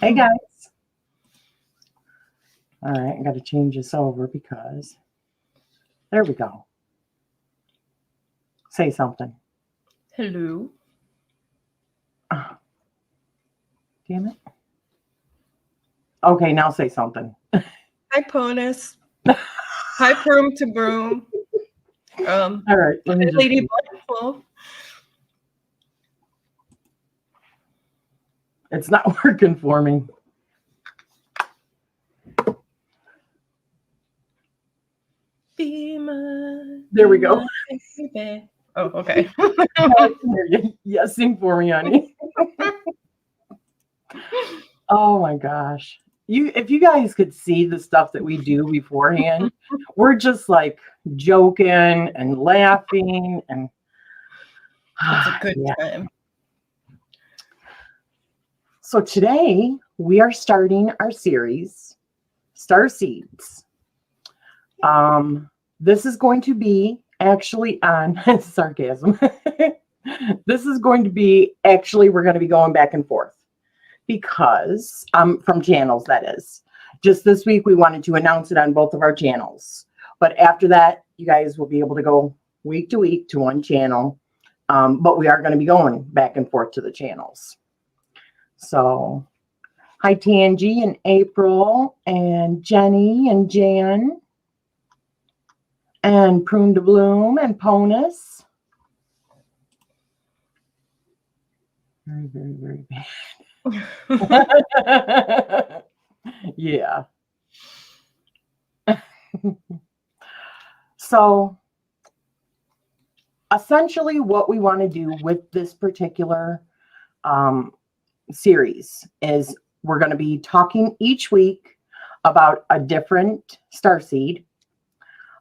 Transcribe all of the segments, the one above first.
Hey guys. All right, I got to change this over because there we go. Say something. Hello. Oh, damn it. Okay, now say something. Hi, Ponus. Hi, Broom to Broom. All right, let me Hi, just. Lady Blackful. It's not working for me. Be my. There we go. Baby. Oh, okay. Yes, sing for me, honey. Oh my gosh. If you guys could see the stuff that we do beforehand, we're just like joking and laughing and It's a good yeah. time. So today we are starting our series, Starseeds. This is going to be actually on sarcasm. This is going to be actually, we're going to be going back and forth because from channels, that is. Just this week, we wanted to announce it on both of our channels. But after that, you guys will be able to go week to week to one channel. But we are going to be going back and forth to the channels. So, hi, Tangi and April and Jenny and Jan and Prune to Bloom and Ponus. Very, very, very bad. Yeah. So, essentially, what we want to do with this particular series is we're going to be talking each week about a different starseed,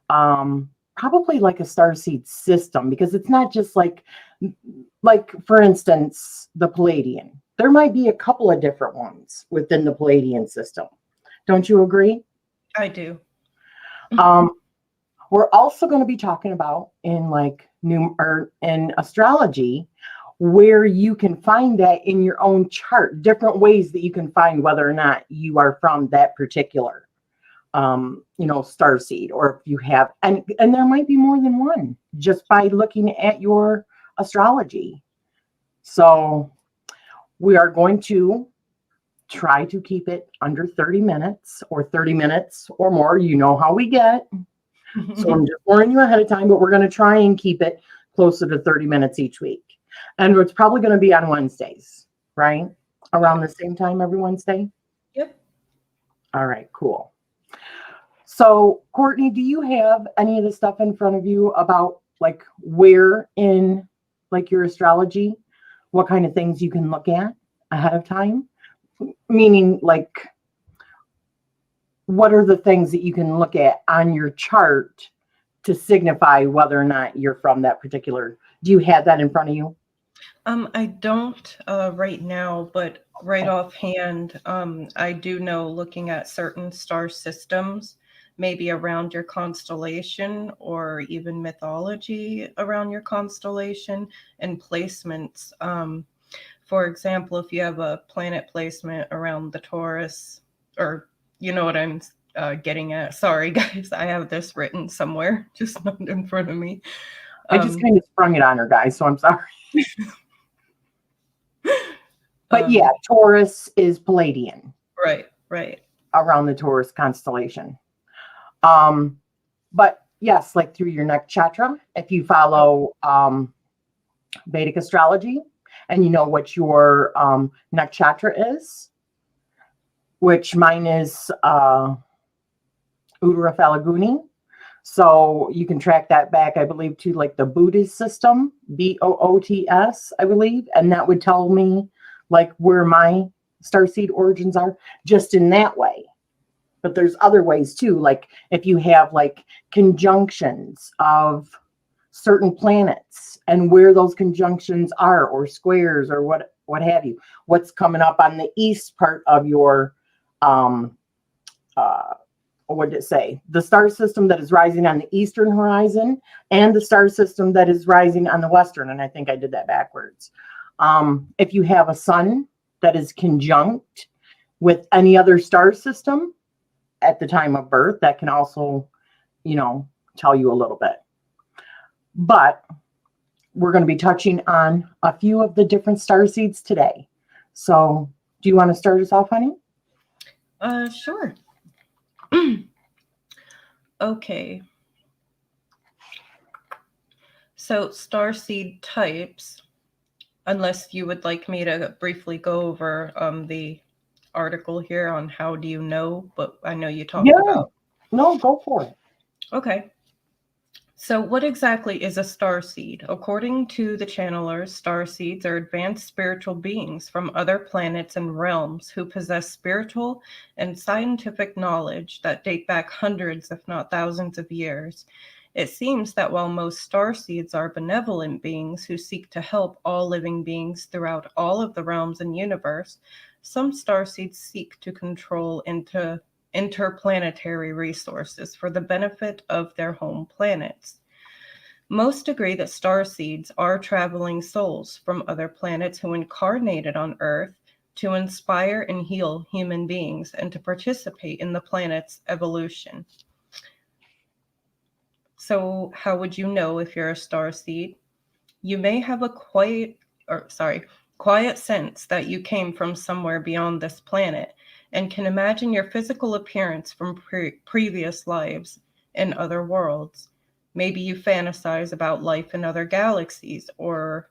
probably like a starseed system, because it's not just like for instance, the Palladian. There might be a couple of different ones within the Palladian system. Don't you agree? I do. We're also going to be talking about in in astrology, where you can find that in your own chart, different ways that you can find whether or not you are from that particular, starseed, or if you have, and there might be more than one just by looking at your astrology. So we are going to try to keep it under 30 minutes or 30 minutes or more. You know how we get. So I'm just warning you ahead of time, but we're going to try and keep it closer to 30 minutes each week. And it's probably going to be on Wednesdays, right? Around the same time every Wednesday? Yep. All right, cool. So, Courtney, do you have any of the stuff in front of you about like where in like your astrology, what kind of things you can look at ahead of time? Meaning like, what are the things that you can look at on your chart to signify whether or not you're from that particular? Do you have that in front of you? I don't right now, but right offhand, I do know looking at certain star systems, maybe around your constellation or even mythology around your constellation and placements. For example, if you have a planet placement around the Taurus, or you know what I'm getting at. Sorry, guys, I have this written somewhere, just not in front of me. I just kind of sprung it on her, guys, so I'm sorry. But yeah, Taurus is Palladian. Right. Around the Taurus constellation. But yes, like through your nakshatra, if you follow Vedic astrology and you know what your nakshatra is, which mine is Uttara Falguni. So you can track that back, I believe, to like the Buddhist system, Boots, I believe. And that would tell me like where my starseed origins are just in that way. But there's other ways too. Like if you have like conjunctions of certain planets and where those conjunctions are, or squares, or what have you, what's coming up on the east part of your what did it say? The star system that is rising on the eastern horizon and the star system that is rising on the western. And I think I did that backwards. If you have a sun that is conjunct with any other star system at the time of birth, that can also, tell you a little bit. But we're going to be touching on a few of the different star seeds today. So do you want to start us off, honey? Sure. Okay. So starseed types, unless you would like me to briefly go over the article here on how do you know, but I know you talked about. No, go for it. Okay. So what exactly is a starseed? According to the channelers, starseeds are advanced spiritual beings from other planets and realms who possess spiritual and scientific knowledge that date back hundreds, if not thousands of years. It seems that while most starseeds are benevolent beings who seek to help all living beings throughout all of the realms and universe, some starseeds seek to control interplanetary resources for the benefit of their home planets. Most agree that starseeds are traveling souls from other planets who incarnated on Earth to inspire and heal human beings and to participate in the planet's evolution. So, how would you know if you're a starseed? You may have a quiet sense that you came from somewhere beyond this planet and can imagine your physical appearance from previous lives in other worlds. Maybe you fantasize about life in other galaxies or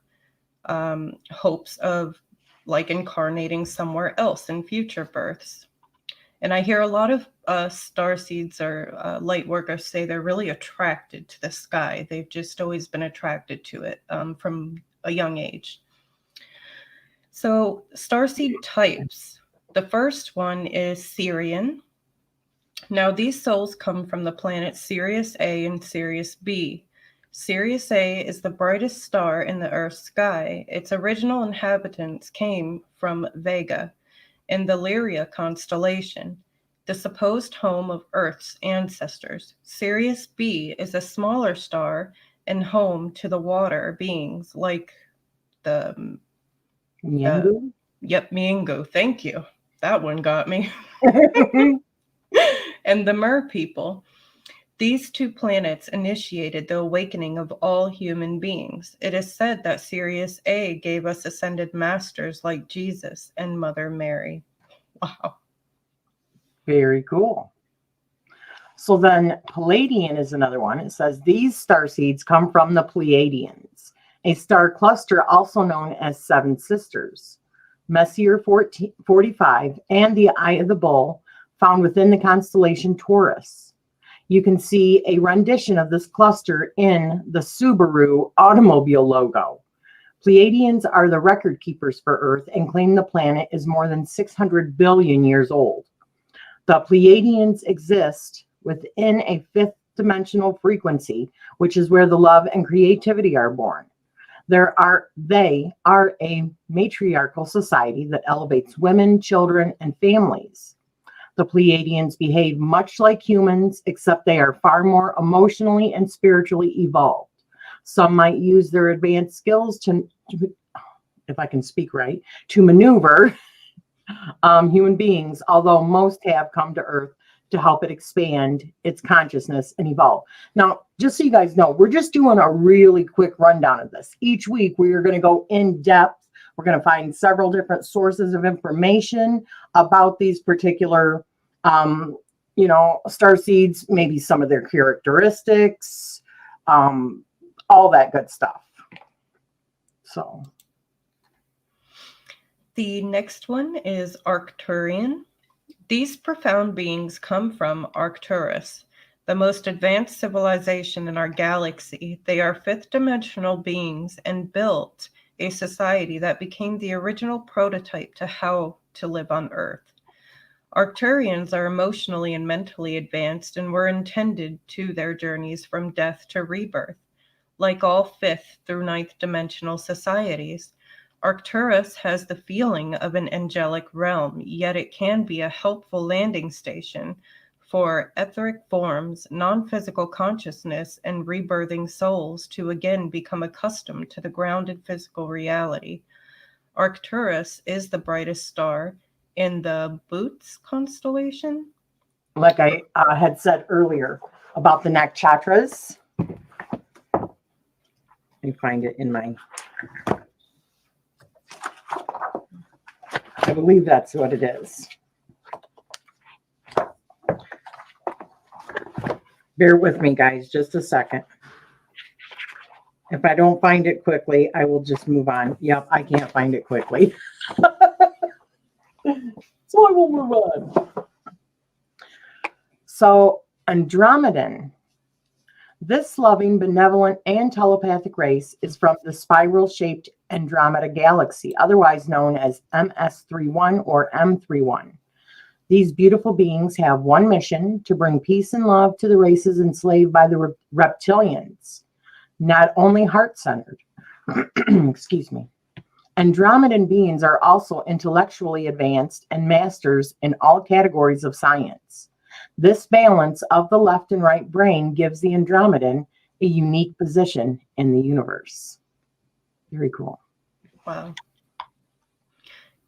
hopes of like incarnating somewhere else in future births. And I hear a lot of starseeds or light workers say they're really attracted to the sky. They've just always been attracted to it from a young age. So starseed types. The first one is Sirian. Now these souls come from the planets Sirius A and Sirius B. Sirius A is the brightest star in the Earth's sky. Its original inhabitants came from Vega in the Lyria constellation, the supposed home of Earth's ancestors. Sirius B is a smaller star and home to the water beings like the Miengu? Miengu. Thank you. That one got me. And the Mer people. These two planets initiated the awakening of all human beings. It is said that Sirius A gave us ascended masters like Jesus and Mother Mary. Wow. Very cool. So then Palladian is another one. It says these star seeds come from the Pleiadians, a star cluster also known as Seven Sisters, Messier 45, and the Eye of the Bull, found within the constellation Taurus. You can see a rendition of this cluster in the Subaru automobile logo. Pleiadians are the record keepers for Earth and claim the planet is more than 600 billion years old. The Pleiadians exist within a fifth dimensional frequency, which is where the love and creativity are born. They are a matriarchal society that elevates women, children, and families. The Pleiadians behave much like humans, except they are far more emotionally and spiritually evolved. Some might use their advanced skills to if I can speak right, to maneuver human beings, although most have come to Earth to help it expand its consciousness and evolve. Now, just so you guys know, we're just doing a really quick rundown of this. Each week, we are going to go in depth. We're going to find several different sources of information about these particular, star seeds, maybe some of their characteristics, all that good stuff. So the next one is Arcturian. These profound beings come from Arcturus, the most advanced civilization in our galaxy. They are fifth dimensional beings and built a society that became the original prototype to how to live on Earth. Arcturians are emotionally and mentally advanced and were intended to their journeys from death to rebirth. Like all fifth through ninth dimensional societies, Arcturus has the feeling of an angelic realm, yet it can be a helpful landing station for etheric forms, non-physical consciousness, and rebirthing souls to again become accustomed to the grounded physical reality. Arcturus is the brightest star in the Boots constellation. Like I had said earlier about the nakshatras. Let me find it in my. I believe that's what it is. Bear with me, guys, just a second. If I don't find it quickly, I will just move on. Yep, I can't find it quickly. So I will move on. So Andromedan, this loving, benevolent, and telepathic race is from the spiral-shaped Andromeda Galaxy, otherwise known as MS31 or M31. These beautiful beings have one mission: to bring peace and love to the races enslaved by the reptilians. Not only heart-centered, excuse me, Andromedan beings are also intellectually advanced and masters in all categories of science. This balance of the left and right brain gives the Andromedan a unique position in the universe. Very cool. Wow.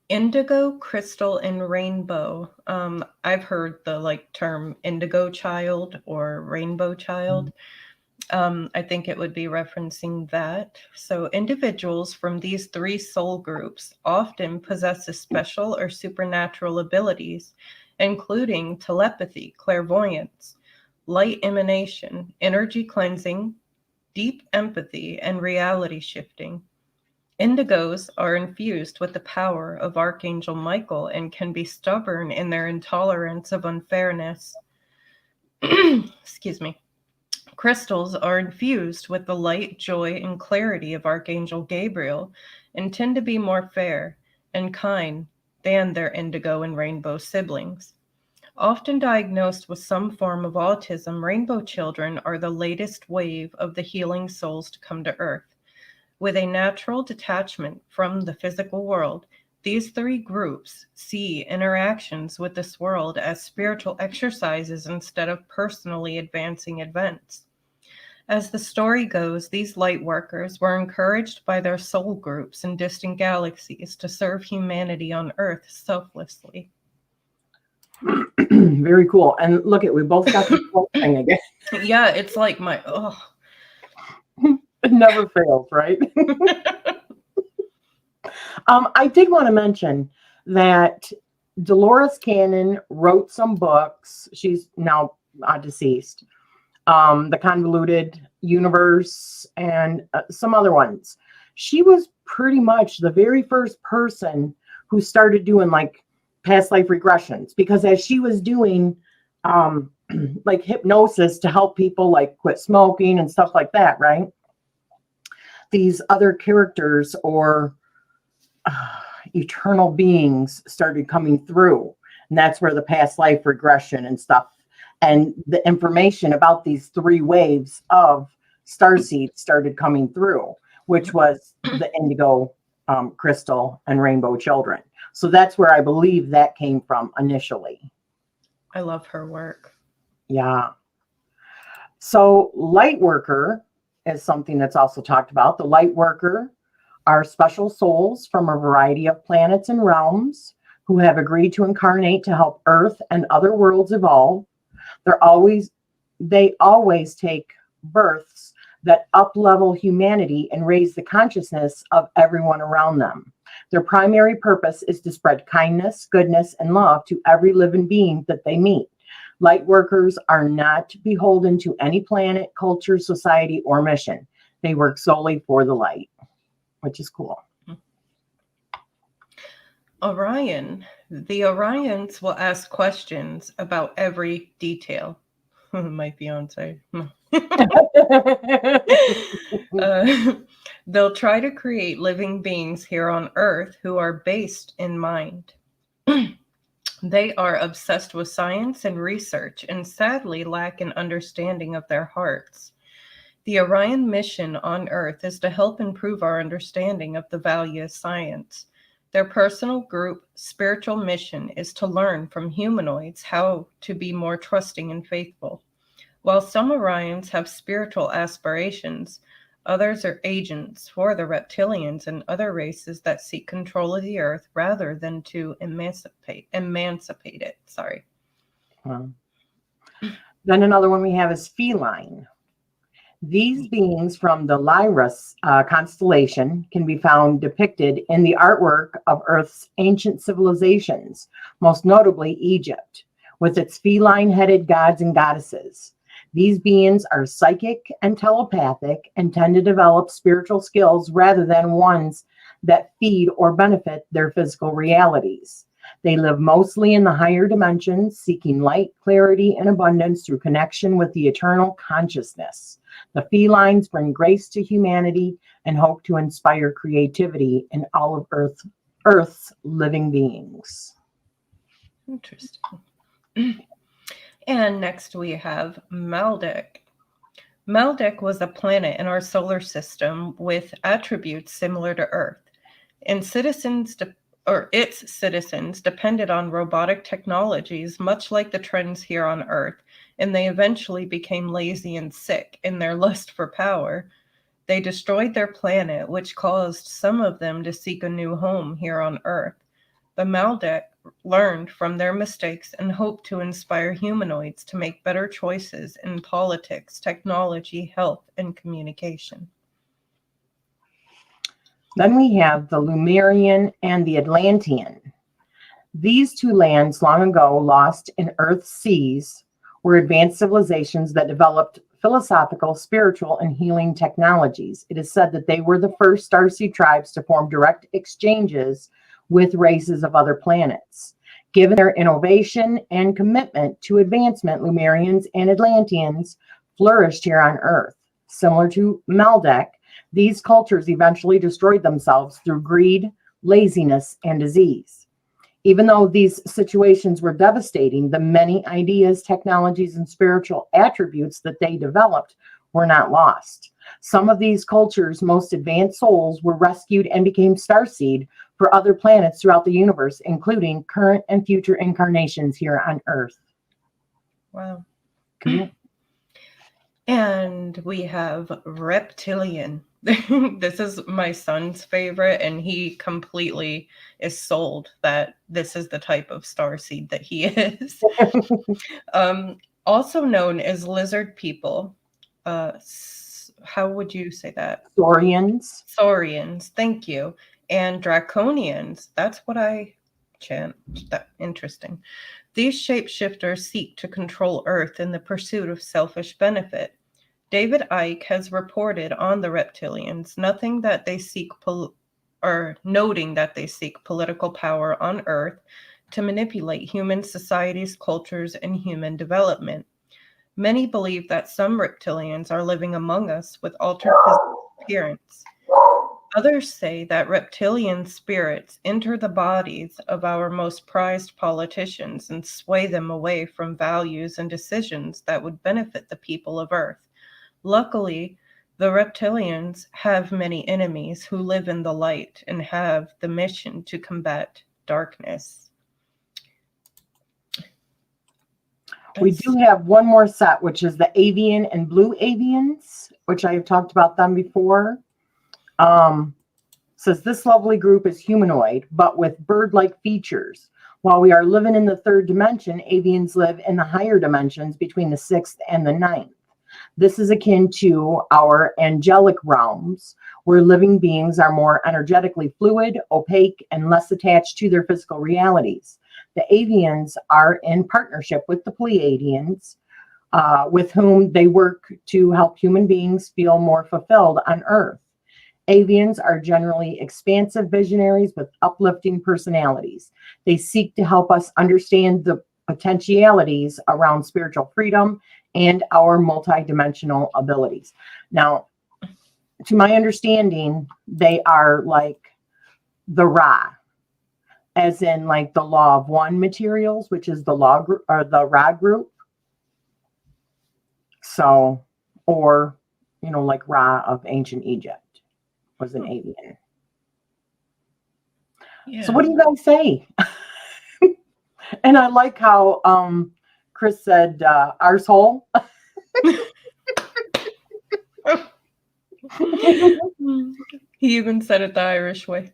Indigo, crystal, and rainbow. I've heard the term indigo child or rainbow child. I think it would be referencing that. So individuals from these three soul groups often possess special or supernatural abilities, including telepathy, clairvoyance, light emanation, energy cleansing, deep empathy, and reality shifting. Indigos are infused with the power of Archangel Michael and can be stubborn in their intolerance of unfairness. Excuse me. Crystals are infused with the light, joy, and clarity of Archangel Gabriel and tend to be more fair and kind than their indigo and rainbow siblings. Often diagnosed with some form of autism, rainbow children are the latest wave of the healing souls to come to Earth. With a natural detachment from the physical world, these three groups see interactions with this world as spiritual exercises instead of personally advancing events. As the story goes, these light workers were encouraged by their soul groups in distant galaxies to serve humanity on Earth selflessly. Very cool. And look at, we both got the whole thing again. Yeah, it's like my, oh. It never fails, right? I did want to mention that Dolores Cannon wrote some books. She's now deceased. The Convoluted Universe and some other ones. She was pretty much the very first person who started doing like past life regressions, because as she was doing like hypnosis to help people like quit smoking and stuff like that, right? These other characters or eternal beings started coming through. And that's where the past life regression and stuff and the information about these three waves of starseed started coming through, which was the indigo, crystal, and rainbow children. So that's where I believe that came from initially. I love her work. Yeah. So light worker is something that's also talked about. The light worker are special souls from a variety of planets and realms who have agreed to incarnate to help Earth and other worlds evolve. They always take births that up-level humanity and raise the consciousness of everyone around them. Their primary purpose is to spread kindness, goodness, and love to every living being that they meet. Light workers are not beholden to any planet, culture, society, or mission. They work solely for the light, which is cool. Orion. The Orions will ask questions about every detail. My fiance. They'll try to create living beings here on Earth who are based in mind. They are obsessed with science and research and sadly lack an understanding of their hearts. The Orion mission on Earth is to help improve our understanding of the value of science. Their personal group spiritual mission is to learn from humanoids how to be more trusting and faithful. While some Orions have spiritual aspirations, Others are agents for the reptilians and other races that seek control of the earth rather than to emancipate it. Sorry. Then another one we have is feline. These beings from the Lyra's constellation can be found depicted in the artwork of Earth's ancient civilizations, most notably Egypt, with its feline-headed gods and goddesses. These beings are psychic and telepathic and tend to develop spiritual skills rather than ones that feed or benefit their physical realities. They live mostly in the higher dimensions, seeking light, clarity, and abundance through connection with the eternal consciousness. The felines bring grace to humanity and hope to inspire creativity in all of Earth's living beings. Interesting. And next we have Maldek. Maldek was a planet in our solar system with attributes similar to Earth. And its citizens depended on robotic technologies, much like the trends here on Earth, and they eventually became lazy and sick in their lust for power. They destroyed their planet, which caused some of them to seek a new home here on Earth. The Maldek learned from their mistakes and hoped to inspire humanoids to make better choices in politics, technology, health, and communication. Then we have the Lemurian and the Atlantean. These two lands, long ago lost in Earth's seas, were advanced civilizations that developed philosophical, spiritual, and healing technologies. It is said that they were the first Starseed tribes to form direct exchanges with races of other planets. Given their innovation and commitment to advancement, Lemurians and Atlanteans flourished here on Earth. Similar to Maldek, these cultures eventually destroyed themselves through greed, laziness, and disease. Even though these situations were devastating, the many ideas, technologies, and spiritual attributes that they developed were not lost. Some of these cultures' most advanced souls were rescued and became starseed for other planets throughout the universe, including current and future incarnations here on Earth. Wow. Cool. And we have reptilian. This is my son's favorite, and he completely is sold that this is the type of starseed that he is. Also known as lizard people. How would you say that? Saurians. Saurians, thank you. And draconians. That's what I chant. That interesting. These shapeshifters seek to control Earth in the pursuit of selfish benefit. David Icke has reported on the reptilians, noting that they seek political power on Earth to manipulate human societies, cultures, and human development. Many believe that some reptilians are living among us with altered physical appearance. Others say that reptilian spirits enter the bodies of our most prized politicians and sway them away from values and decisions that would benefit the people of Earth. Luckily, the reptilians have many enemies who live in the light and have the mission to combat darkness. We do have one more set, which is the avian and blue avians, which I have talked about them before. Says this lovely group is humanoid, but with bird-like features. While we are living in the third dimension, avians live in the higher dimensions between the sixth and the ninth. This is akin to our angelic realms, where living beings are more energetically fluid, opaque, and less attached to their physical realities. The avians are in partnership with the Pleiadians, with whom they work to help human beings feel more fulfilled on Earth. Avians are generally expansive visionaries with uplifting personalities. They seek to help us understand the potentialities around spiritual freedom and our multidimensional abilities. Now, to my understanding, they are like the Ra, as in like the Law of One materials, which is the Law group or the Ra group. So, or like Ra of ancient Egypt was an avian. Yeah. So what do you guys say? And I like how Chris said arsehole. He even said it the Irish way.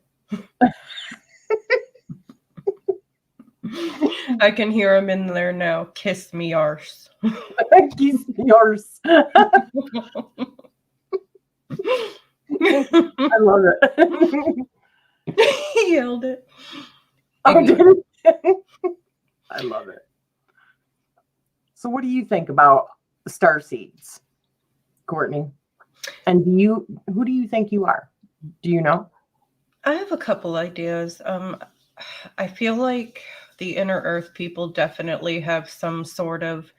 I can hear him in there now. Kiss me arse. Kiss yours. I love it. He yelled it. Oh, Ignore. did it? I love it. So what do you think about Starseeds, Courtney? And who do you think you are? Do you know? I have a couple ideas. I feel like the Inner Earth people definitely have some sort of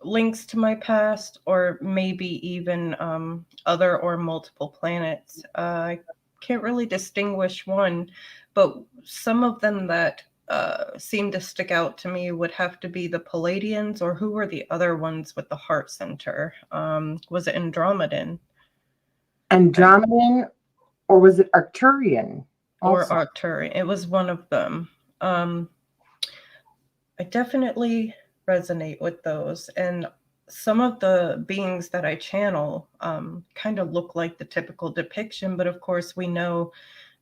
links to my past, or maybe even other or multiple planets. I can't really distinguish one, but some of them that seem to stick out to me would have to be the Palladians, or who were the other ones with the heart center? Was it Andromedan? Andromedan, or was it Arcturian? Or Also? Arcturian? It was one of them. I definitely resonate with those. And some of the beings that I channel kind of look like the typical depiction, but of course we know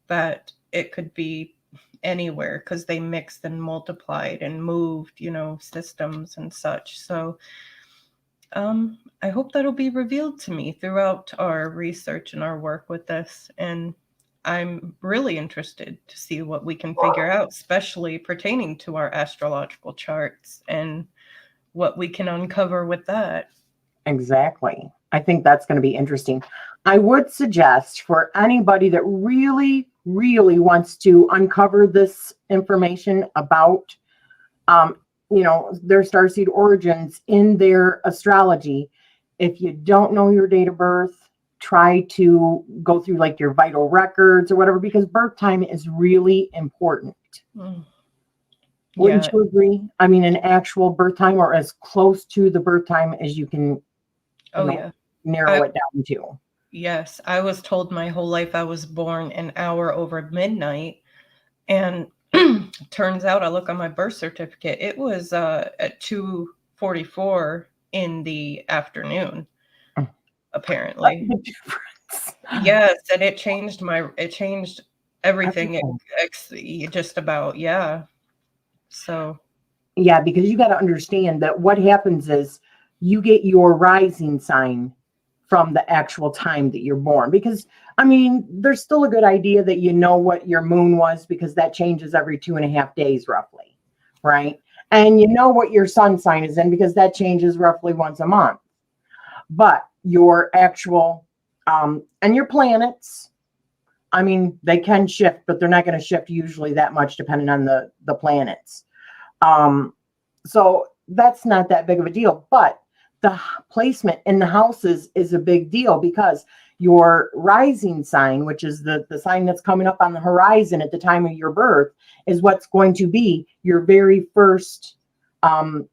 that it could be anywhere because they mixed and multiplied and moved, systems and such. So I hope that'll be revealed to me throughout our research and our work with this. And I'm really interested to see what we can figure out, especially pertaining to our astrological charts and what we can uncover with that. Exactly. I think that's going to be interesting. I would suggest for anybody that really, really wants to uncover this information about, their starseed origins in their astrology. If you don't know your date of birth, try to go through like your vital records or whatever, because birth time is really important. Wouldn't you agree? I mean, an actual birth time, or as close to the birth time as you can narrow it down to. Yes, I was told my whole life I was born an hour over midnight, and turns out I look on my birth certificate, it was at 2:44 in the afternoon, apparently. Yes, and it changed everything. Just about, yeah. So yeah, because you got to understand that what happens is you get your rising sign from the actual time that you're born. Because I mean, there's still a good idea that you know what your moon was, because that changes every 2.5 days roughly, right? And you know what your sun sign is in, because that changes roughly once a month. But your actual and your planets, I mean, they can shift, but they're not going to shift usually that much depending on the planets. So that's not that big of a deal. But the placement in the houses is a big deal, because your rising sign, which is the sign that's coming up on the horizon at the time of your birth, is what's going to be your very first house.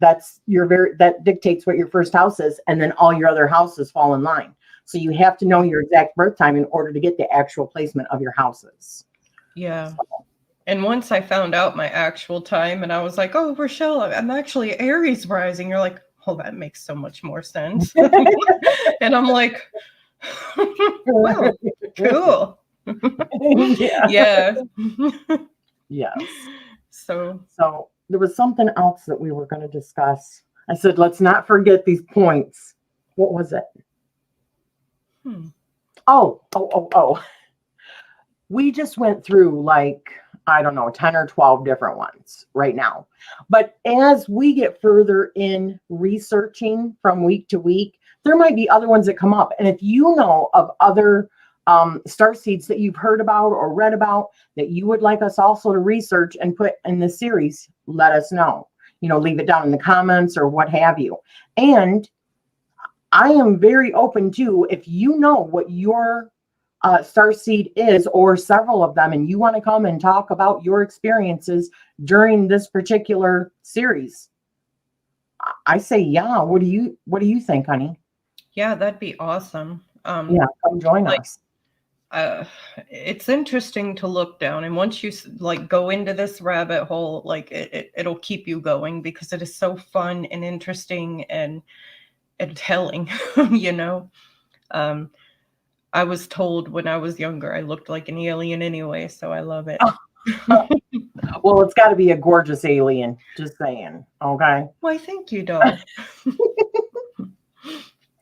That dictates what your first house is, and then all your other houses fall in line. So you have to know your exact birth time in order to get the actual placement of your houses. Yeah. So. And once I found out my actual time, and I was like, oh, Rochelle, I'm actually Aries rising. You're like, oh, that makes so much more sense. And I'm like, well, cool. Yeah. Yes. So there was something else that we were going to discuss. I said, let's not forget these points. What was it? Oh. We just went through like, I don't know, 10 or 12 different ones right now. But as we get further in researching from week to week, there might be other ones that come up. And if you know of other starseeds that you've heard about or read about that you would like us also to research and put in this series, let us know. Leave it down in the comments or what have you. And I am very open to, if you know what your starseed is, or several of them, and you want to come and talk about your experiences during this particular series, I say, yeah. What do you think, honey? Yeah, that'd be awesome. Yeah, come join us. It's interesting to look down, and once you go into this rabbit hole, it'll keep you going, because it is so fun and interesting, and and telling, you know. Um, I was told when I was younger I looked like an alien anyway, so I love it. Well, it's got to be a gorgeous alien. Just saying. Okay. Why, thank you, doll.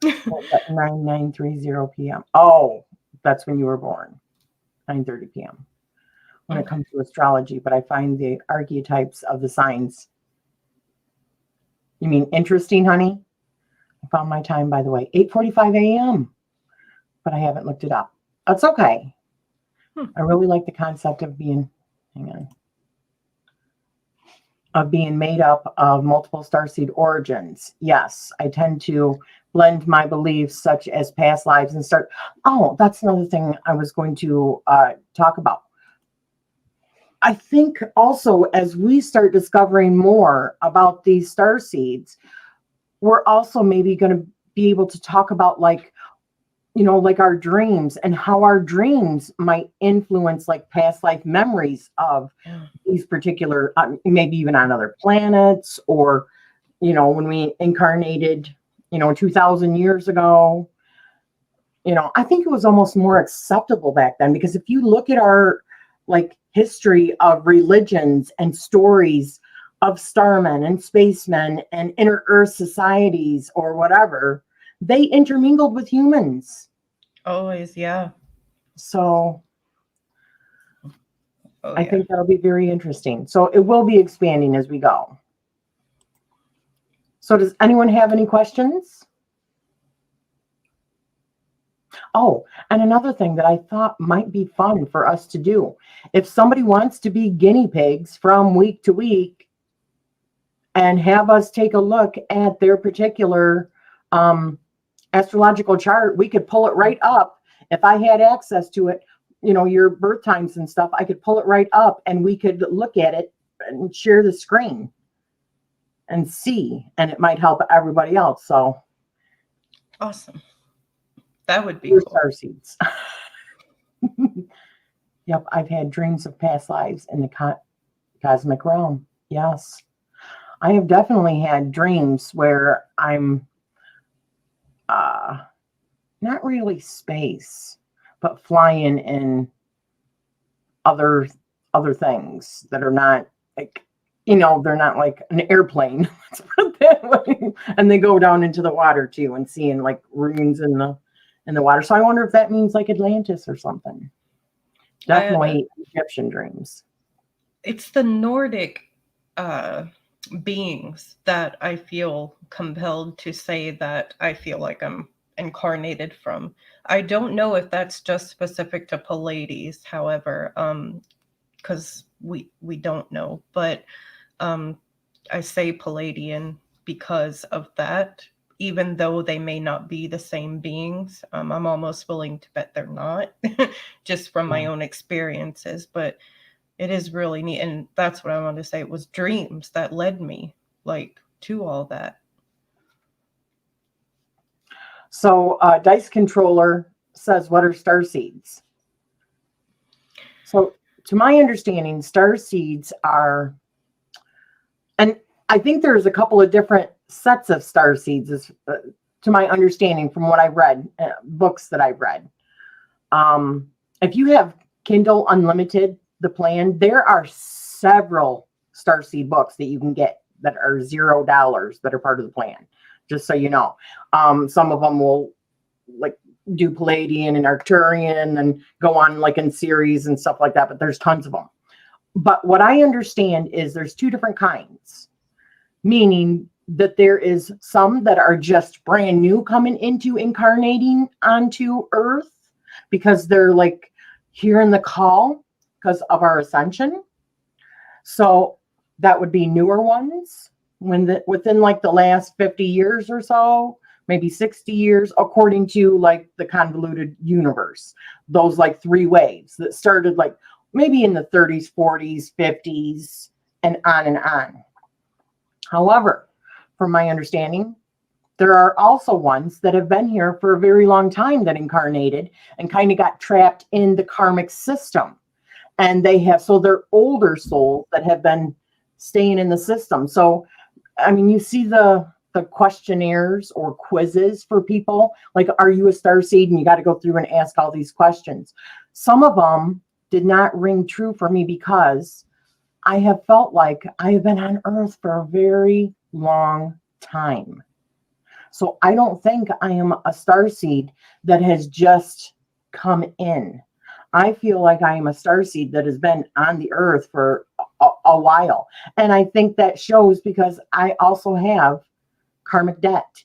9930 p.m. Oh, that's when you were born. 9:30 p.m. When it Okay. comes to astrology, but I find the archetypes of the signs. You mean interesting, honey? I found my time, by the way, 8:45 a.m. But I haven't looked it up. That's okay. I really like the concept of being, hang on, of being made up of multiple starseed origins. Yes, I tend to blend my beliefs, such as past lives, and start. Oh, that's another thing I was going to talk about. I think also as we start discovering more about these star seeds, we're also maybe going to be able to talk about like, you know, like our dreams and how our dreams might influence like past life memories of Yeah. these particular, maybe even on other planets, or, you know, when we incarnated, you know, 2000 years ago. You know, I think it was almost more acceptable back then, because if you look at our like history of religions and stories of starmen and spacemen and inner earth societies or whatever, they intermingled with humans. Always, yeah. So Oh, I yeah. think that'll be very interesting. So it will be expanding as we go. So does anyone have any questions? Oh, and another thing that I thought might be fun for us to do, if somebody wants to be guinea pigs from week to week and have us take a look at their particular astrological chart, we could pull it right up. If I had access to it, you know, your birth times and stuff, I could pull it right up and we could look at it and share the screen and see, and it might help everybody else. So Awesome. That would be we're cool. starseeds. Yep, I've had dreams of past lives in the cosmic realm. Yes, I have definitely had dreams where I'm not really space, but flying in other things that are not like, you know, they're not like an airplane. Let's put it that way. And they go down into the water too, and seeing like runes in the water. So I wonder if that means like Atlantis or something. Definitely Egyptian dreams. It's the Nordic uh, beings that I feel compelled to say that I feel like I'm incarnated from. I don't know if that's just specific to Pleiades, however, because we don't know, but I say Palladian because of that. Even though they may not be the same beings, I'm almost willing to bet they're not, just from my own experiences. But it is really neat, and that's what I wanted to say. It was dreams that led me like to all that. So Dice Controller says, what are star seeds? So to my understanding, star seeds are, and I think there's a couple of different sets of star seeds, to my understanding from what I've read, books that I've read. If you have Kindle Unlimited, the plan, there are several starseed books that you can get that are $0 that are part of the plan, just so you know. Some of them will like do Palladian and Arcturian and go on like in series and stuff like that, but there's tons of them. But what I understand is there's two different kinds, meaning that there is some that are just brand new coming into incarnating onto Earth because they're like hearing the call because of our ascension. So that would be newer ones within like the last 50 years or so, maybe 60 years, according to like the convoluted universe. Those like three waves that started like maybe in the 30s, 40s, 50s, and on and on. However, from my understanding, there are also ones that have been here for a very long time that incarnated and kind of got trapped in the karmic system. And so they're older souls that have been staying in the system. So, I mean, you see the the questionnaires or quizzes for people, like, are you a starseed? And you got to go through and ask all these questions. Some of them did not ring true for me because I have felt like I have been on Earth for a very long time. So I don't think I am a starseed that has just come in. I feel like I am a starseed that has been on the Earth for a while. And I think that shows because I also have karmic debt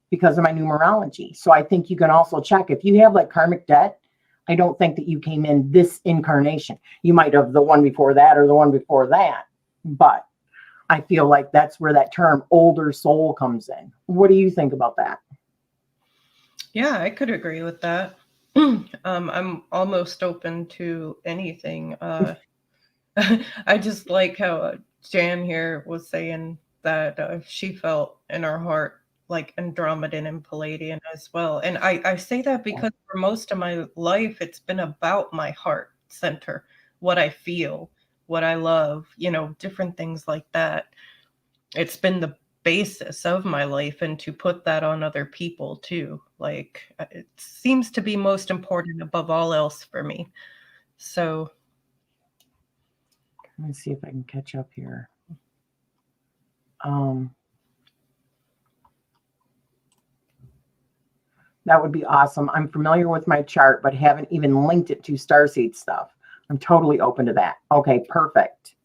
because of my numerology. So I think you can also check if you have like karmic debt. I don't think that you came in this incarnation. You might have the one before that or the one before that. But I feel like that's where that term older soul comes in. What do you think about that? Yeah, I could agree with that. I'm almost open to anything. I just like how Jan here was saying that she felt in her heart like Andromedan and Palladian as well. And I say that because for most of my life, it's been about my heart center, what I feel, what I love, different things like that. It's been the basis of my life, and to put that on other people too, like it seems to be most important above all else for me. So let me see if I can catch up here. That would be awesome. I'm familiar with my chart, but haven't even linked it to Starseed stuff. I'm totally open to that. Okay, perfect.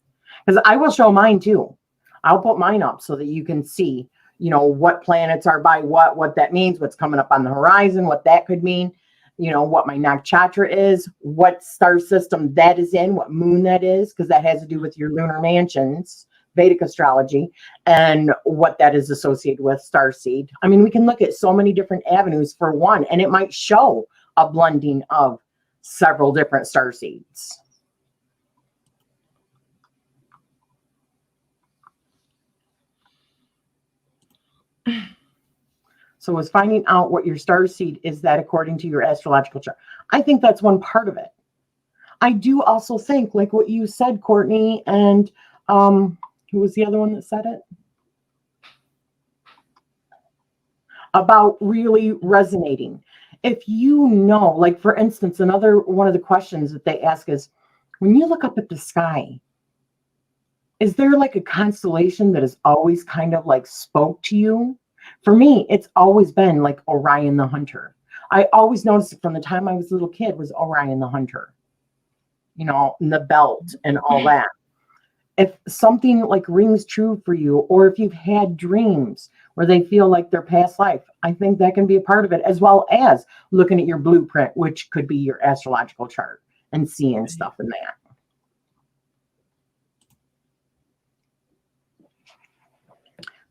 Because I will show mine too. I'll put mine up so that you can see, what planets are by what that means, what's coming up on the horizon, what that could mean, what my nakshatra is, what star system that is in, what moon that is, because that has to do with your lunar mansions, Vedic astrology, and what that is associated with Starseed. I mean, we can look at so many different avenues for one, and it might show a blending of several different starseeds. So was finding out what your starseed is that according to your astrological chart. I think that's one part of it. I do also think, like what you said, Courtney, and who was the other one that said it? About really resonating. If you know, like for instance, another one of the questions that they ask is, when you look up at the sky, is there like a constellation that has always kind of like spoke to you? For me, it's always been like Orion the Hunter. I always noticed it from the time I was a little kid was Orion the Hunter, and the belt and all that. If something like rings true for you, or if you've had dreams where they feel like their past life, I think that can be a part of it, as well as looking at your blueprint, which could be your astrological chart, and seeing stuff in that.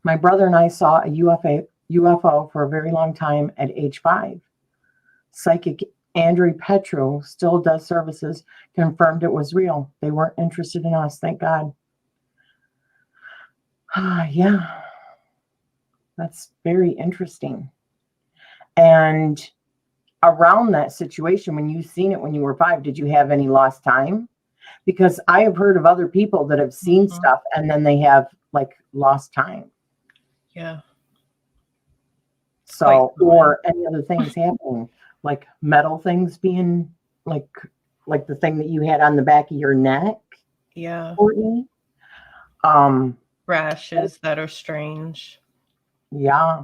My brother and I saw a UFO for a very long time at age 5. Psychic Andrew Petro still does services, confirmed it was real. They weren't interested in us, thank God. Yeah, that's very interesting. And around that situation, when you've seen it when you were 5, did you have any lost time? Because I have heard of other people that have seen stuff and then they have like lost time. Yeah. So, or any other things happening, like metal things being like the thing that you had on the back of your neck. Yeah. Courtney. Rashes that are strange. Yeah.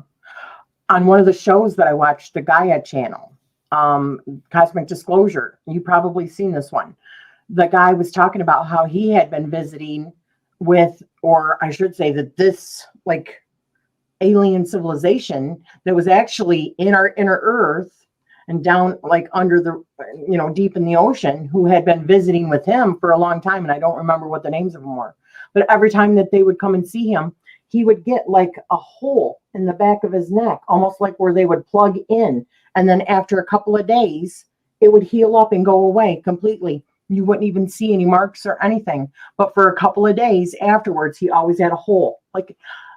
On one of the shows that I watched, the Gaia channel, Cosmic Disclosure, you probably seen this one. The guy was talking about how he had been visiting with, or I should say that this like alien civilization that was actually in our inner earth and down like under the, deep in the ocean, who had been visiting with him for a long time. And I don't remember what the names of them were, but every time that they would come and see him, he would get like a hole in the back of his neck, almost like where they would plug in. And then after a couple of days, it would heal up and go away completely. You wouldn't even see any marks or anything. But for a couple of days afterwards, he always had a hole. Like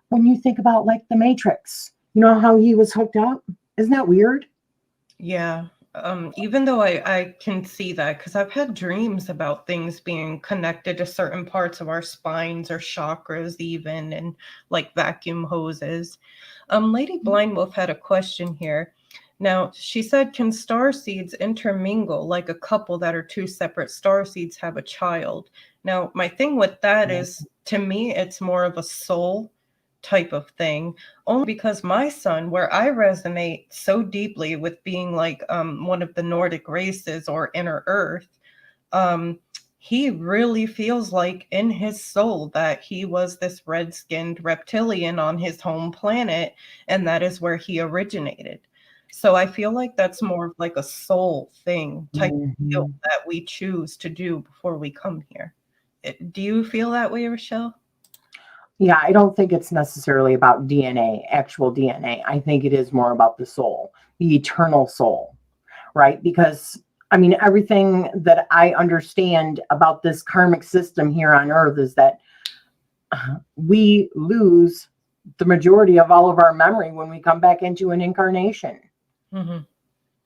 when you think about like the Matrix, how he was hooked up? Isn't that weird? Yeah. Even though I can see that, because I've had dreams about things being connected to certain parts of our spines or chakras, even, and like vacuum hoses. Lady Blind Wolf had a question here. Now, she said, can star seeds intermingle like a couple that are two separate star seeds have a child? Now, my thing with that is, to me, it's more of a soul type of thing, only because my son, where I resonate so deeply with being like one of the Nordic races or inner earth, um, he really feels like in his soul that he was this red-skinned reptilian on his home planet, and that is where he originated. So I feel like that's more of like a soul thing type of deal that we choose to do before we come here. Do you feel that way, Rochelle? Yeah, I don't think it's necessarily about DNA, actual DNA. I think it is more about the soul, the eternal soul, right? Because, I mean, everything that I understand about this karmic system here on Earth is that we lose the majority of all of our memory when we come back into an incarnation. Mm-hmm.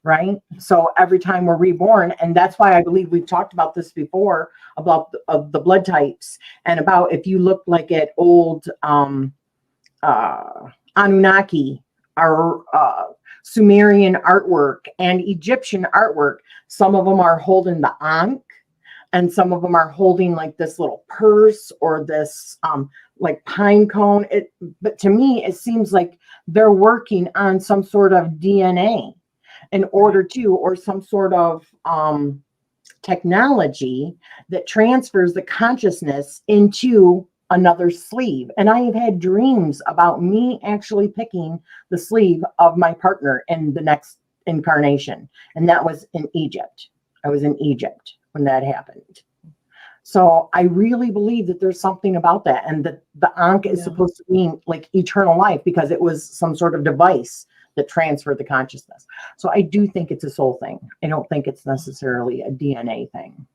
Right? So every time we're reborn, and that's why I believe we've talked about this before, about the blood types, and about if you look like at old Anunnaki or Sumerian artwork and Egyptian artwork, some of them are holding the Ankh, and some of them are holding like this little purse or this like pine cone. But to me, it seems like they're working on some sort of DNA in order to, or some sort of technology that transfers the consciousness into another sleeve. And I have had dreams about me actually picking the sleeve of my partner in the next incarnation. And that was in Egypt. I was in Egypt when that happened. So I really believe that there's something about that. And that the Ankh is supposed to mean like eternal life, because it was some sort of device that transferred the consciousness. So I do think it's a soul thing. I don't think it's necessarily a DNA thing.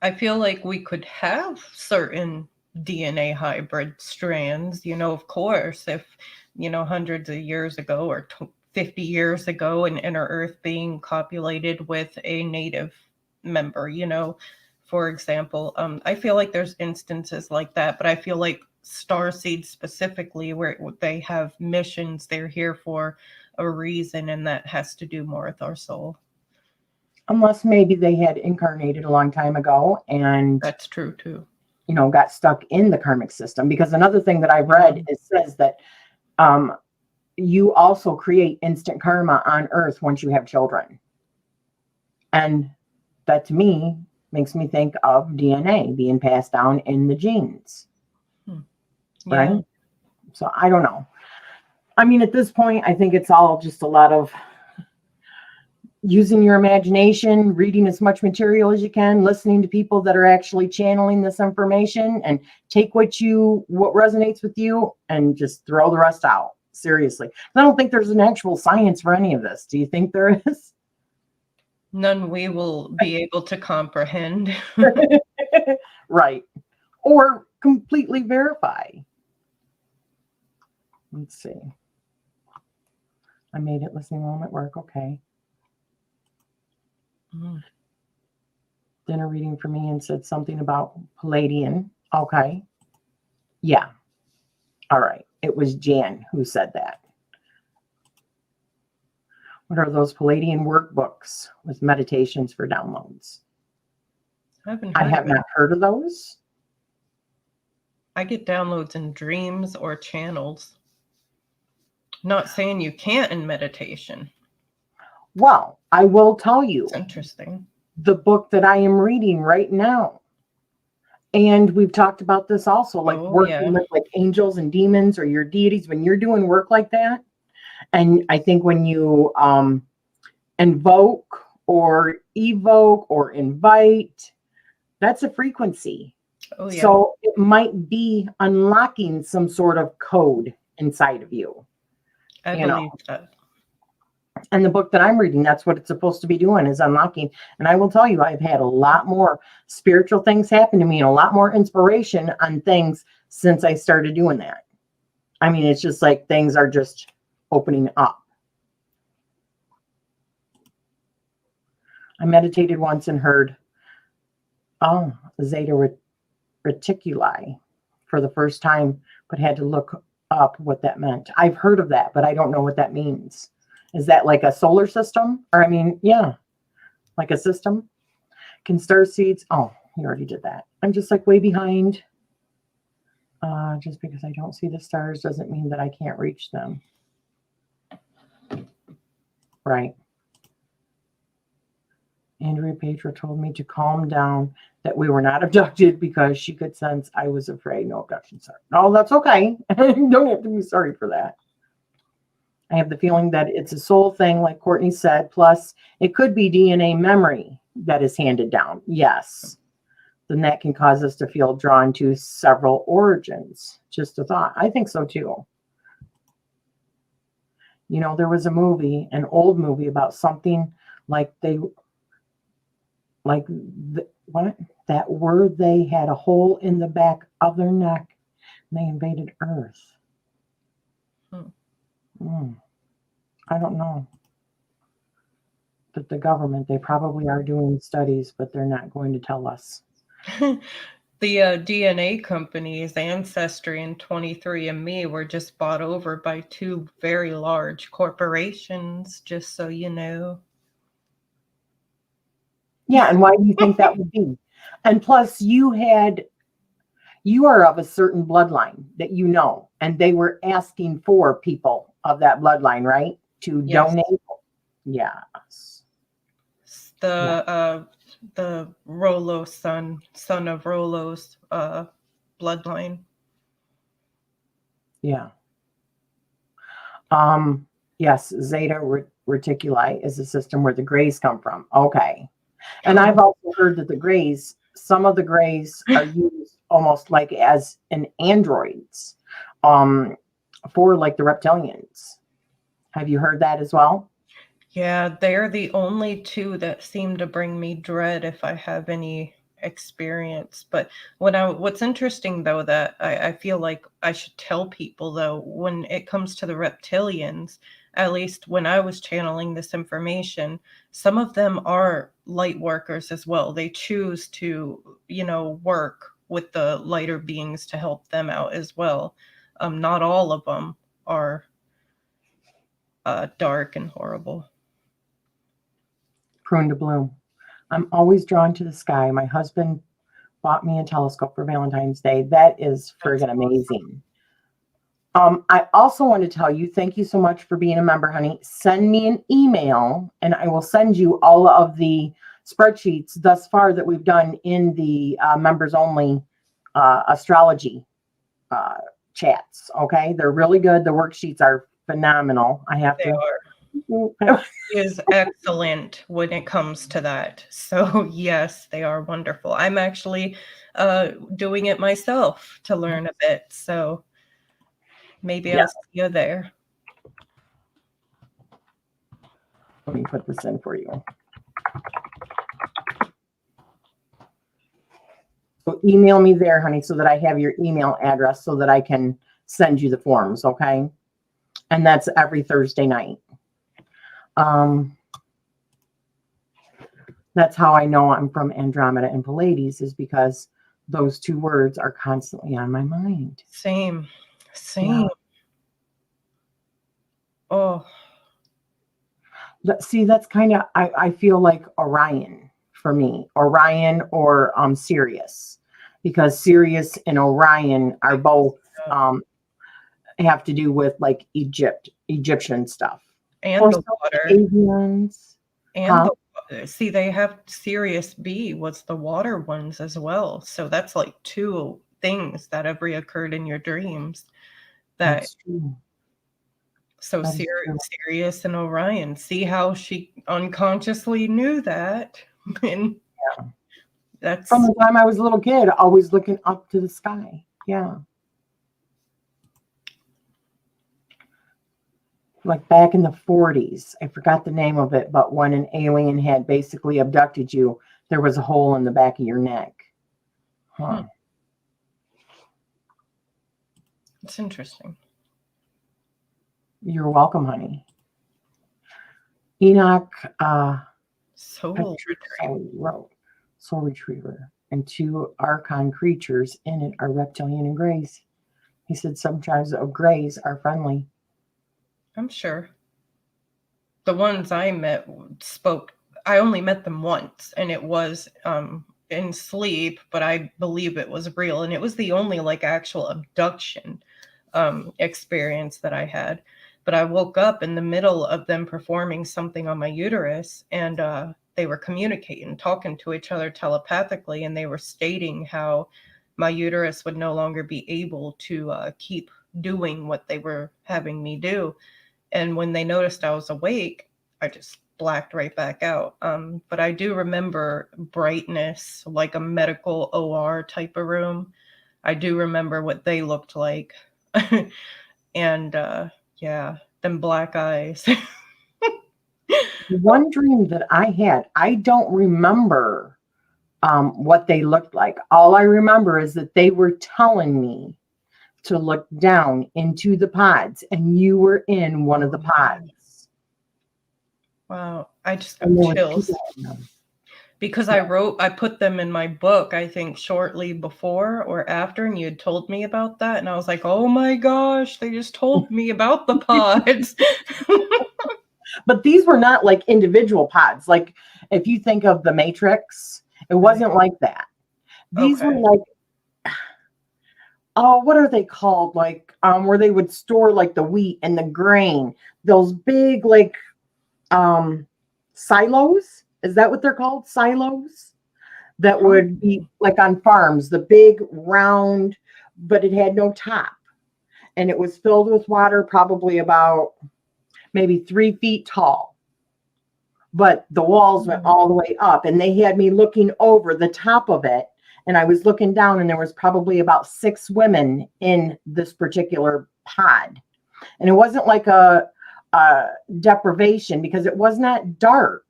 I feel like we could have certain DNA hybrid strands, of course, if, hundreds of years ago or 50 years ago, an inner earth being copulated with a native member, for example. I feel like there's instances like that, but I feel like Starseed specifically, where they have missions, they're here for a reason, and that has to do more with our soul. Unless maybe they had incarnated a long time ago and that's true too, got stuck in the karmic system. Because another thing that I read, it says that you also create instant karma on Earth once you have children. And that to me makes me think of DNA being passed down in the genes. Right? So I don't know. I mean, at this point, I think it's all just a lot of using your imagination, reading as much material as you can, listening to people that are actually channeling this information, and take what resonates with you and just throw the rest out. Seriously. I don't think there's an actual science for any of this. Do you think there is? None we will be able to comprehend. Right. Or completely verify. Let's see. I made it listening while I'm at work. Okay. Dinner reading for me and said something about Palladian. Okay. Yeah. All right. It was Jan who said that. What are those Palladian workbooks with meditations for downloads? I have not heard of those. I get downloads in dreams or channels. Not saying you can't in meditation. Well, I will tell you. It's interesting. The book that I am reading right now. And we've talked about this also, like working with like angels and demons or your deities, when you're doing work like that. And I think when you invoke or evoke or invite, that's a frequency. So it might be unlocking some sort of code inside of you. I believe that. And the book that I'm reading, that's what it's supposed to be doing, is unlocking. And I will tell you, I've had a lot more spiritual things happen to me and a lot more inspiration on things since I started doing that. I mean, it's just like things are just opening up. I meditated once and heard, oh, Zeta Reticuli for the first time, but had to look up what that meant. I've heard of that, but I don't know what that means. Is that like a solar system? Or, I mean, yeah, like a system? Can starseeds? Oh, you already did that. I'm just like way behind. Just because I don't see the stars doesn't mean that I can't reach them. Right. Andrea Petra told me to calm down, that we were not abducted because she could sense I was afraid. No abduction, sorry. No, that's okay. You don't have to be sorry for that. I have the feeling that it's a soul thing, like Courtney said. Plus, it could be DNA memory that is handed down. Yes. Then that can cause us to feel drawn to several origins. Just a thought. I think so too. You know, there was a movie, an old movie about something like what? That word, they had a hole in the back of their neck and they invaded Earth. I don't know. But the government, they probably are doing studies, but they're not going to tell us. The DNA companies, Ancestry and 23andMe, were just bought over by two very large corporations, just so you know. Yeah, and why do you think that would be? And plus, you are of a certain bloodline that you know, and they were asking for people of that bloodline, right? To Yes. donate. Yes. The Rolo son of Rolo's bloodline. Yeah. Yes, Zeta Reticuli is a system where the grays come from. Okay. And I've also heard that the grays, some of the grays are used almost like as an androids for like the reptilians. Have you heard that as well? Yeah, they're the only two that seem to bring me dread if I have any experience. But what's interesting though, that I feel like I should tell people though, when it comes to the reptilians, at least when I was channeling this information, some of them are light workers as well. They choose to, work with the lighter beings to help them out as well. Not all of them are dark and horrible. Prune to bloom. I'm always drawn to the sky. My husband bought me a telescope for Valentine's Day. That is friggin' amazing. I also want to tell you, thank you so much for being a member, honey. Send me an email and I will send you all of the spreadsheets thus far that we've done in the members only astrology chats. Okay. They're really good. The worksheets are phenomenal. I have They are. Is excellent when it comes to that. So yes, they are wonderful. I'm actually doing it myself to learn a bit. So maybe I'll see you there. Let me put this in for you. So email me there, honey, so that I have your email address so that I can send you the forms, okay? And that's every Thursday night. That's how I know I'm from Andromeda and Pleiades, is because those two words are constantly on my mind. Same. Yeah. Oh. See, that's kind of, I feel like Orion for me. Orion or Sirius. Because Sirius and Orion are both have to do with like Egyptian stuff. And or the water. Avians. And see, they have Sirius B was the water ones as well. So that's like two things that have reoccurred in your dreams. That's true. So Sirius and Orion. See how she unconsciously knew that? And that's from the time I was a little kid, always looking up to the sky. Yeah. Like back in the 40s, I forgot the name of it, but when an alien had basically abducted you, there was a hole in the back of your neck. Huh. It's interesting. You're welcome, honey. Enoch Soul Retriever. Soul Retriever. And 2 Archon creatures in it are reptilian and grays. He said sometimes grays are friendly. I'm sure. The ones I met spoke. I only met them once, and it was in sleep, but I believe it was real, and it was the only like actual abduction experience that I had. But I woke up in the middle of them performing something on my uterus, and they were communicating, talking to each other telepathically, and they were stating how my uterus would no longer be able to keep doing what they were having me do. And when they noticed I was awake, I just blacked right back out. But I do remember brightness, like a medical OR type of room. I do remember what they looked like. And yeah, them black eyes. One dream that I had, I don't remember what they looked like. All I remember is that they were telling me to look down into the pods, and you were in one of the pods. Wow, I just got chills. Because I put them in my book, I think shortly before or after, and you had told me about that. And I was like, oh my gosh, they just told me about the pods. But these were not like individual pods. Like if you think of the Matrix, it wasn't like that. These were like, oh, what are they called? Like where they would store like the wheat and the grain. Those big like silos. Is that what they're called? Silos? That would be like on farms, the big round, but it had no top. And it was filled with water, probably about maybe 3 feet tall. But the walls went all the way up, and they had me looking over the top of it. And I was looking down, and there was probably about 6 women in this particular pod. And it wasn't like a deprivation because it was not dark,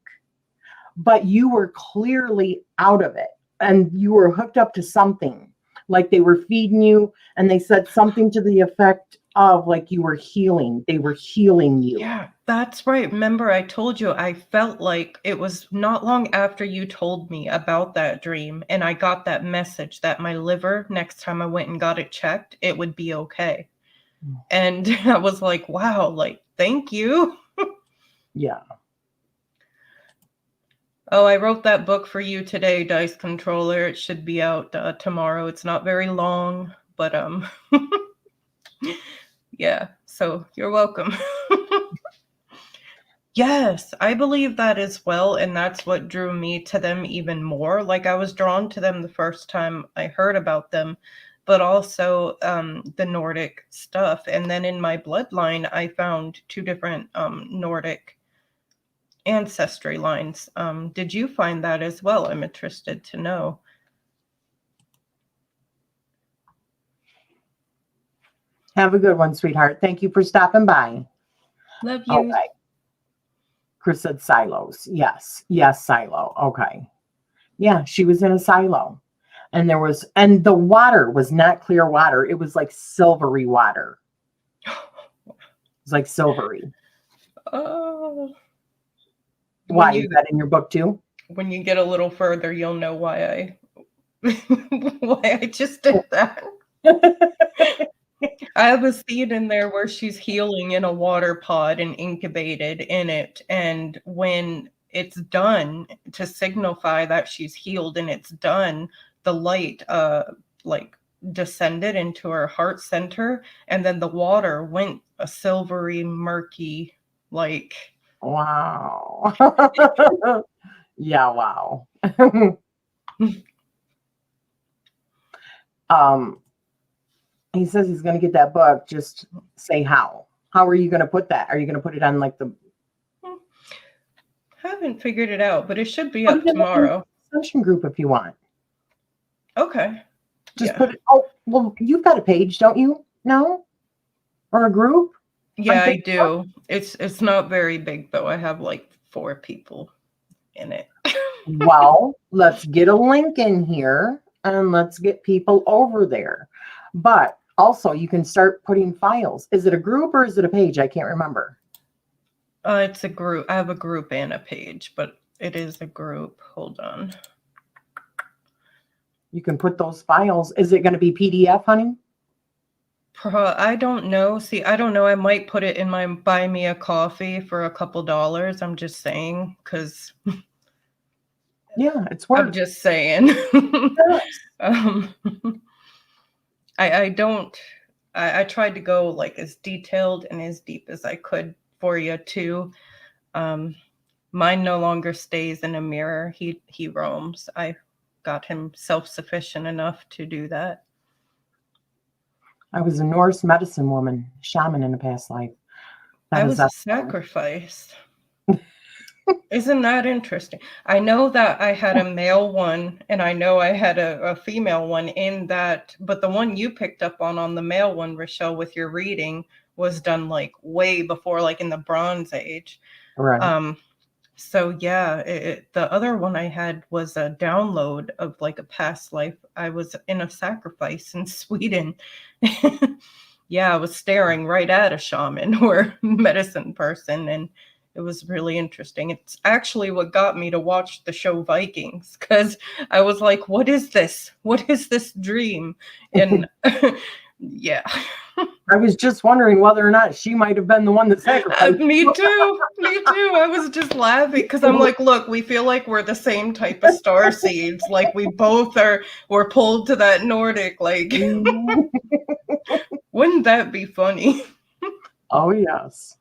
but you were clearly out of it and you were hooked up to something, like they were feeding you, and they said something to the effect of like you were healing. They were healing you. Yeah, that's right. Remember, I told you I felt like it was not long after you told me about that dream, and I got that message that my liver, next time I went and got it checked, it would be okay. And I was like, wow, like, thank you. Yeah. Oh, I wrote that book for you today, Dice Controller. It should be out tomorrow. It's not very long, but yeah, so you're welcome. Yes, I believe that as well, and that's what drew me to them even more. Like I was drawn to them the first time I heard about them, but also the Nordic stuff. And then in my bloodline, I found 2 different Nordic ancestry lines. Did you find that as well? I'm interested to know. Have a good one, sweetheart. Thank you for stopping by. Love you. Okay. Chris said silos. Yes. Yes, silo. Okay. Yeah, she was in a silo. And and the water was not clear water. It was like silvery water. It was like silvery. Oh. Why? Is that in your book too? When you get a little further, you'll know why I just did that. I have a scene in there where she's healing in a water pod and incubated in it. And when it's done, to signify that she's healed and it's done, the light like descended into her heart center, and then the water went a silvery, murky, like. Wow. Yeah, wow. He says he's going to get that book. Just say how. How are you going to put that? Are you going to put it on like the... Haven't figured it out, but it should be up tomorrow. Discussion group if you want. Okay. Just put it... Oh, well, you've got a page, don't you? No? Or a group? Yeah, I do. It's not very big, though. I have like 4 people in it. Well, let's get a link in here and let's get people over there. But also, you can start putting files. Is it a group or is it a page? I can't remember. It's a group. I have a group and a page, but It is a group. Hold on. You can put those files. Is it going to be PDF, honey? I don't know. See, I don't know. I might put it in my buy me a coffee for a couple dollars. I'm just saying, because Yeah, it's I'm worth. just saying. Yes. I don't. I tried to go like as detailed and as deep as I could for you too. Mine no longer stays in a mirror. He roams. I got him self-sufficient enough to do that. I was a Norse medicine woman, shaman in a past life. I was a sacrifice. Isn't that interesting? I know that I had a male one and I know I had a female one in that, but the one you picked up on the male one, Rochelle, with your reading was done like way before, like in the Bronze Age. Right. So yeah, the other one I had was a download of like a past life. I was in a sacrifice in Sweden. Yeah, I was staring right at a shaman or medicine person, and it was really interesting. It's actually what got me to watch the show Vikings, because I was like, what is this? What is this dream? And yeah. I was just wondering whether or not she might have been the one that sacrificed. Me too. Me too. I was just laughing because I'm like, look, we feel like we're the same type of star seeds. Like we both we're pulled to that Nordic. Like, wouldn't that be funny? Oh, yes.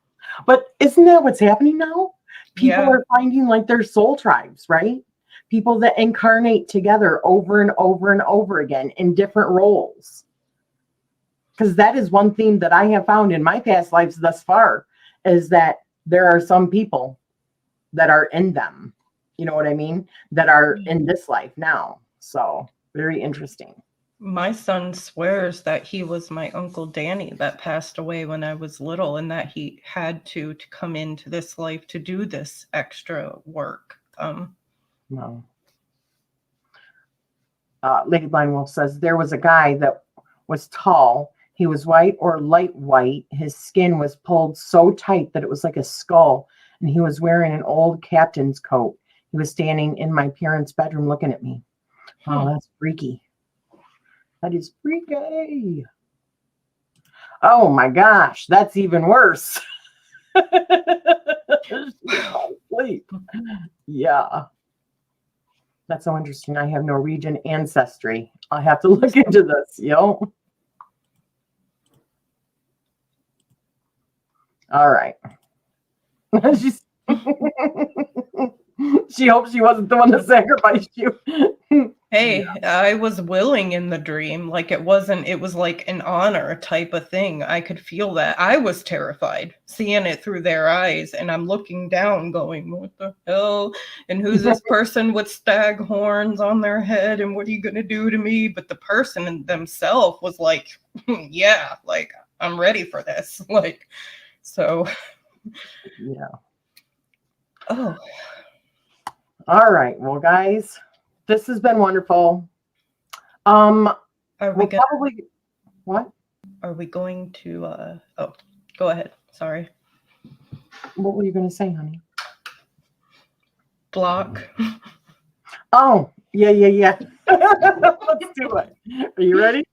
But isn't that what's happening now? People Yeah. are finding like their soul tribes, right? People that incarnate together over and over and over again in different roles. Because that is one theme that I have found in my past lives thus far, is that there are some people that are in them. You know what I mean? That are in this life now. So very interesting. My son swears that he was my Uncle Danny that passed away when I was little, and that he had to come into this life to do this extra work. No. Lady Blind Wolf says there was a guy that was tall. He was white or light white. His skin was pulled so tight that it was like a skull, and he was wearing an old captain's coat. He was standing in my parents' bedroom looking at me. Wow, that's freaky. That is freaky. Oh my gosh, that's even worse. Sleep. Yeah. That's so interesting. I have Norwegian ancestry. I'll have to look into this, yo. All right. She hopes she wasn't the one that sacrificed you. Hey, yeah. I was willing in the dream. Like it was like an honor type of thing. I could feel that. I was terrified seeing it through their eyes, and I'm looking down going, what the hell? And who's this person with stag horns on their head? And what are you going to do to me? But the person themselves was like, yeah, like I'm ready for this. Like, so. Yeah. Oh. All right. Well, guys, this has been wonderful. Are we probably what? Are we going to oh, go ahead. Sorry. What were you going to say, honey? Block. Oh, yeah. Let's do it. Are you ready?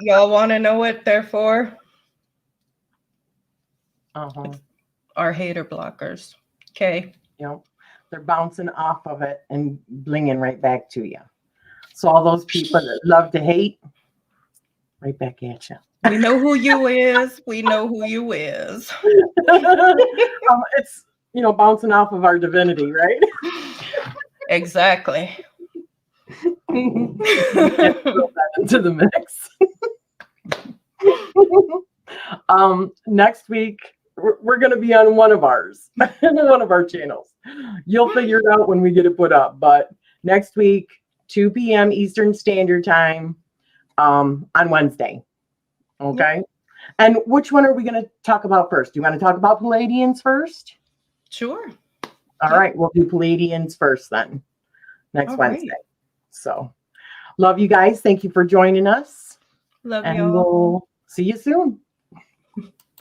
Y'all want to know what they're for? Uh-huh. Our hater blockers. Okay. Yep. They're bouncing off of it and blinging right back to you. So all those people that love to hate, right back at you. We know who you is. We know who you is. It's, bouncing off of our divinity, right? Exactly. Throw that into the mix. Next week, we're going to be on one of ours, one of our channels. You'll figure it out when we get it put up. But next week, 2 p.m. Eastern Standard Time on Wednesday. Okay. Yep. And which one are we going to talk about first? Do you want to talk about Palladians first? Sure. All right. We'll do Palladians first then. Next Wednesday. Right. So love you guys. Thank you for joining us. Love and y'all. We'll see you soon.